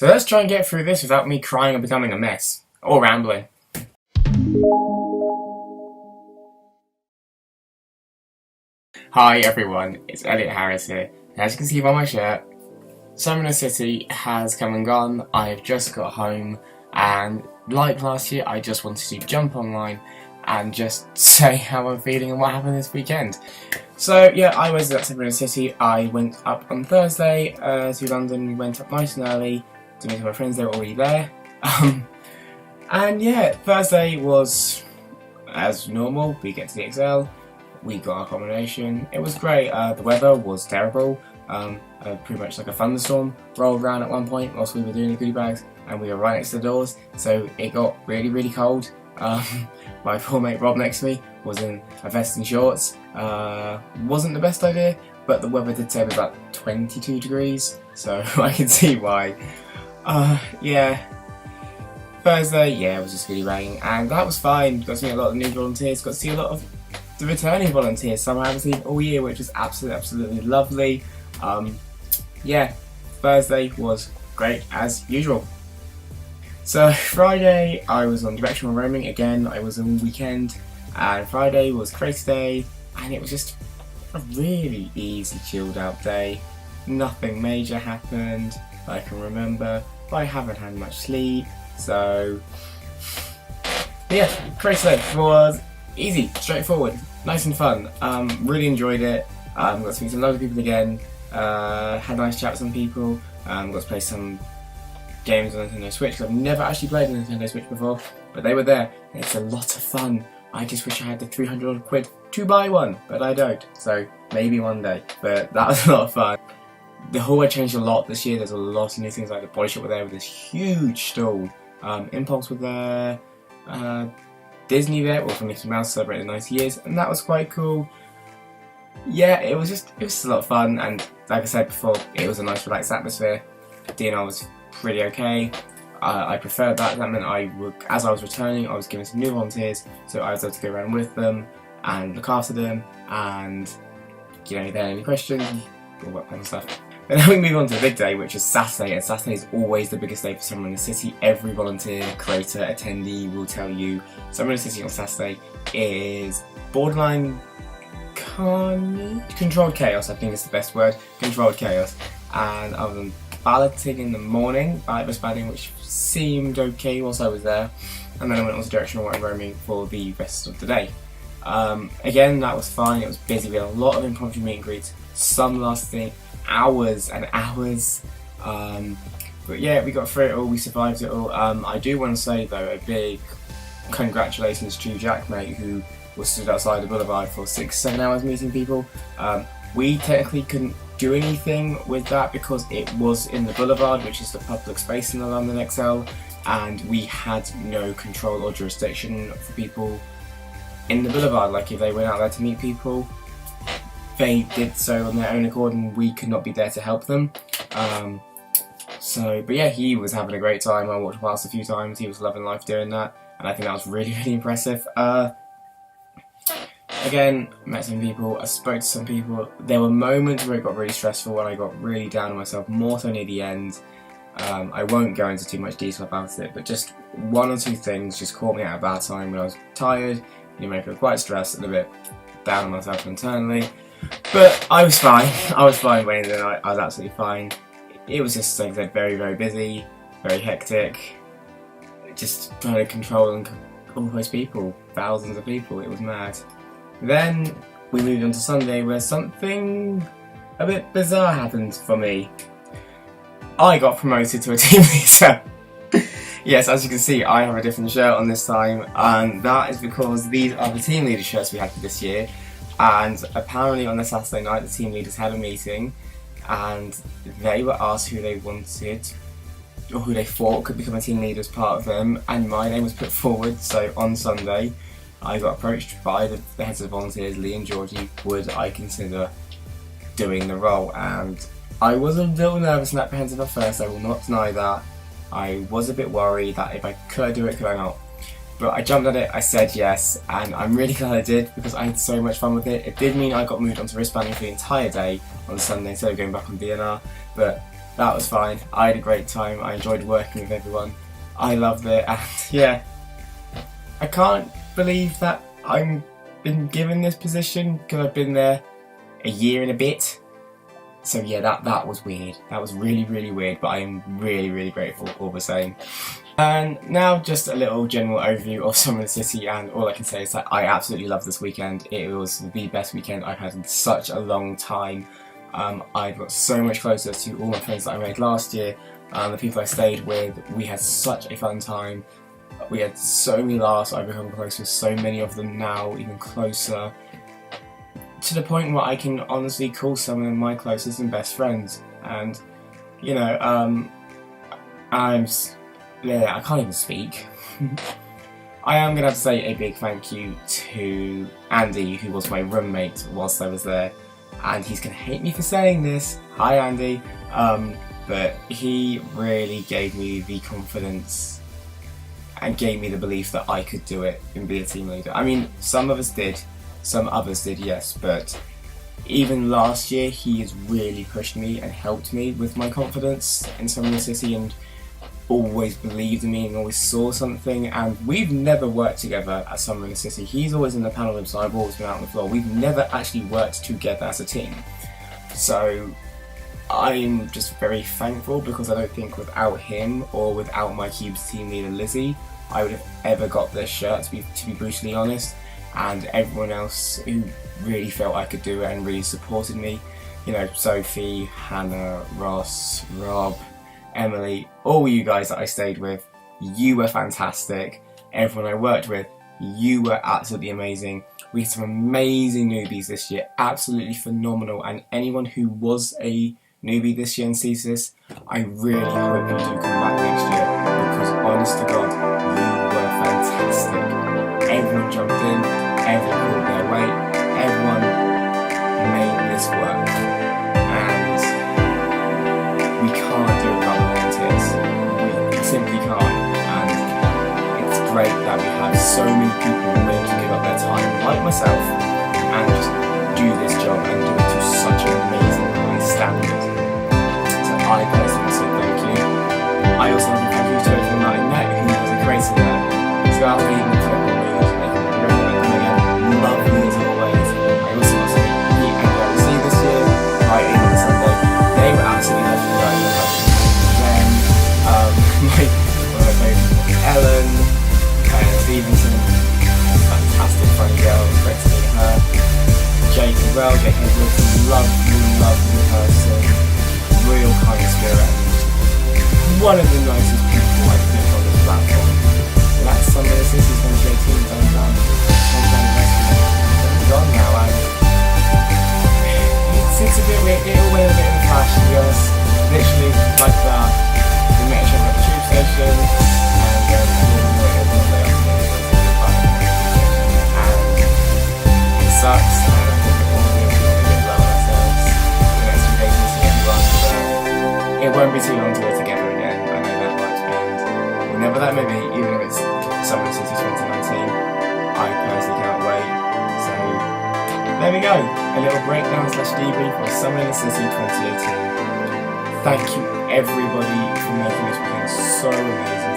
So let's try and get through this without me crying and becoming a mess. Or rambling. Hi everyone, it's Elliot Harris here. As you can see by my shirt, summer in the city has come and gone. I've just got home, and like last year, I just wanted to jump online and just say how I'm feeling and what happened this weekend. So yeah, I was at summer in the city. I went up on Thursday to London, went up nice and early to meet my friends. They were already there. And yeah, Thursday was as normal. We get to the XL. We got our accommodation. It was great. The weather was terrible. Pretty much like a thunderstorm rolled around at one point whilst we were doing the goodie bags, and we were right next to the doors, so it got really, really cold. My poor mate Rob next to me was in a vest and shorts. Wasn't the best idea, but the weather did say it was about 22 degrees, so I can see why. Yeah. Thursday, yeah, it was just really raining, and that was fine. Got to meet a lot of new volunteers, got to see a lot of the returning volunteers, some I haven't seen all year, which was absolutely lovely. Yeah, Thursday was great as usual. So Friday I was on directional roaming again. I was on weekend, and Friday was Creator Day, and it was just a really easy, chilled out day. Nothing major happened that I can remember, but I haven't had much sleep, so yeah, Creator Day was easy, straightforward, nice and fun. Really enjoyed it. Got to meet some lovely people again. Had a nice chat with some people. Got to play some games on Nintendo Switch, because I've never actually played on Nintendo Switch before, but they were there. It's a lot of fun. I just wish I had the 300 odd quid to buy one, but I don't, so maybe one day. But that was a lot of fun. The hallway changed a lot this year. There's a lot of new things, like the body shop were there with this huge stall. Impulse were there. Disney there, well, for Mickey Mouse celebrated 90 years, and that was quite cool. Yeah, it was just a lot of fun, and like I said before, it was a nice relaxed atmosphere. DNR was pretty okay. I preferred that. That meant as I was returning, I was given some new volunteers, so I was able to go around with them and look after them, and you know, if they had any questions, all that kind of stuff. Then we move on to the big day, which is Saturday, and Saturday is always the biggest day for Summer in the City. Every volunteer, creator, attendee will tell you Summer in the City on Saturday is borderline controlled chaos. I think is the best word. Controlled chaos. And I was on balloting in the morning, ballot responding, which seemed okay whilst I was there, and then I went on to directional roaming for the rest of the day. Again, that was fine. It was busy. We had a lot of impromptu meet and greets, some lasting hours and hours, but yeah, we got through it all, we survived it all. I do want to say though, a big congratulations to Jack, mate, who was stood outside the boulevard for 6-7 hours meeting people. We technically couldn't do anything with that because it was in the boulevard, which is the public space in the London XL, and we had no control or jurisdiction for people in the boulevard. Like, if they went out there to meet people, they did so on their own accord, and we could not be there to help them. But yeah, he was having a great time. I walked past a few times. He was loving life doing that, and I think that was really, really impressive. Again, met some people. I spoke to some people. There were moments where it got really stressful and I got really down on myself, more so near the end. I won't go into too much detail about it, but just one or two things just caught me at a bad time when I was tired. You made me quite stressed and a bit down on myself internally. But I was fine. I was fine by the end of the night. I was absolutely fine. It was just, like I said, very, very busy, very hectic. Just trying to control all those people, thousands of people. It was mad. Then we moved on to Sunday, where something a bit bizarre happened for me. I got promoted to a team leader. Yes, as you can see, I have a different shirt on this time, and that is because these are the team leader shirts we had for this year. And apparently on the Saturday night, the team leaders had a meeting, and they were asked who they wanted, or who they thought could become a team leader as part of them, and my name was put forward. So on Sunday, I got approached by the heads of volunteers, Lee and Georgie, would I consider doing the role, and I was a little nervous and apprehensive at first, I will not deny that. I was a bit worried that if I could do it, could I not? But I jumped at it, I said yes, and I'm really glad I did because I had so much fun with it. It did mean I got moved onto wristbanding for the entire day on Sunday instead of going back on DNR, but that was fine. I had a great time. I enjoyed working with everyone. I loved it, and yeah, I can't believe that I've been given this position because I've been there a year and a bit. So yeah, that was weird. That was really, really weird, but I am really, really grateful all the same. And now just a little general overview of Summer in the City, and all I can say is that I absolutely love this weekend. It was the best weekend I've had in such a long time. I got so much closer to all my friends that I made last year, the people I stayed with. We had such a fun time. We had so many laughs. I've become close with so many of them now, even closer, to the point where I can honestly call some of them my closest and best friends. And you know, I can't even speak. I am going to have to say a big thank you to Andy, who was my roommate whilst I was there. And he's going to hate me for saying this. Hi Andy. But he really gave me the confidence and gave me the belief that I could do it and be a team leader. I mean, some of us did, some others did, yes, but even last year he has really pushed me and helped me with my confidence in Summer in the City, and always believed in me and always saw something. And we've never worked together at Summer in the City. He's always in the panel room, so I've always been out on the floor. We've never actually worked together as a team. So I'm just very thankful, because I don't think without him or without my Cubes team leader Lizzie, I would have ever got this shirt, to be brutally honest. And everyone else who really felt I could do it and really supported me, you know, Sophie, Hannah, Ross, Rob, Emily, all you guys that I stayed with, you were fantastic. Everyone I worked with, you were absolutely amazing. We had some amazing newbies this year, absolutely phenomenal. And anyone who was a newbie this year and sees this, I really hope you do come back next year, because honest to God, you were fantastic. Everyone jumped in, everyone pulled their weight, everyone made this work. And we can't do it without volunteers. We simply can't. And it's great that we have so many people willing to give up their time, like myself, and just do this job and do it to such an amazing high standard. So I personally say thank you. I also want to thank you to everyone that I met who was a creator there. So after even the football moves, they can recommend them again. Lovely as always. I also want to say Pete and Elliot this year, right in on Sunday. They were absolutely legendary. Then one of my favourites was Ellen, Stevenson, fantastic funny girl, great to meet her. Jake as well, Jake Edwards, lovely person, real kind spirit, and one of the nicest people I've met on this platform. So that's Summer in the City 2018 done. It's gone now, and it's a bit weird. It all went a bit in a flash, to be honest. Literally like that. We met each other at the tube station, and then it sucks, and I think we're all going to be a bit low on ourselves the next few days to see everyone, but it won't be too long till we're together again. I know that much, and whenever that may be, even if it's Summer in the City 2019, I personally can't wait. So there we go, a little breakdown / debrief of Summer in the City 2018. Thank you everybody for making this weekend so amazing.